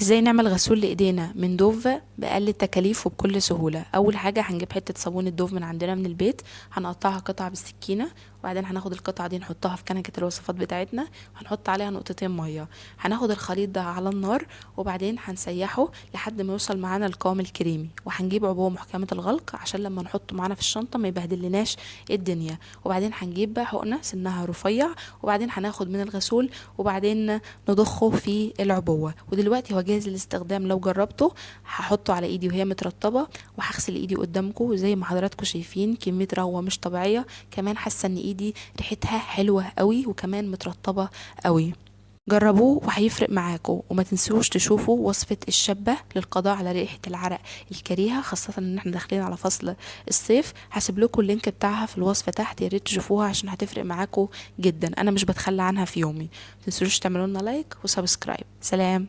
ازاي نعمل غسول لايدينا من دوف باقل التكاليف وبكل سهوله؟ اول حاجه هنجيب حته صابون الدوف من عندنا من البيت، هنقطعها قطع بالسكينه، وبعدين هناخد القطعه دي نحطها في كنكه الوصفات بتاعتنا، وهنحط عليها نقطتين ميه. هناخد الخليط ده على النار، وبعدين هنسيحه لحد ما يوصل معانا القوام الكريمي، وهنجيب عبوه محكمه الغلق عشان لما نحطه معانا في الشنطه ما يبهدلناش الدنيا. وبعدين هنجيب بقى حقنه سنها رفيع، وبعدين هناخد من الغسول، وبعدين نضخه في العبوه. ودلوقتي هو جاهز للاستخدام. لو جربته هحطه على ايدي وهي مترطبه، وهغسل ايدي قدامكم زي ما حضراتكم شايفين، كميه رغوه مش طبيعيه. كمان حاسه ان ايدي ريحتها حلوه قوي وكمان مترطبه قوي. جربوه وهيفرق معاكم، وما تنسوش تشوفوا وصفة الشبة للقضاء على ريحة العرق الكريهة، خاصة ان احنا داخلين على فصل الصيف. هسيب لكم اللينك بتاعها في الوصفة تحت، يا ريت تشوفوها عشان هتفرق معاكم جدا. انا مش بتخلى عنها في يومي. ما تنسوش تعملوا لنا لايك وسبسكرايب. سلام.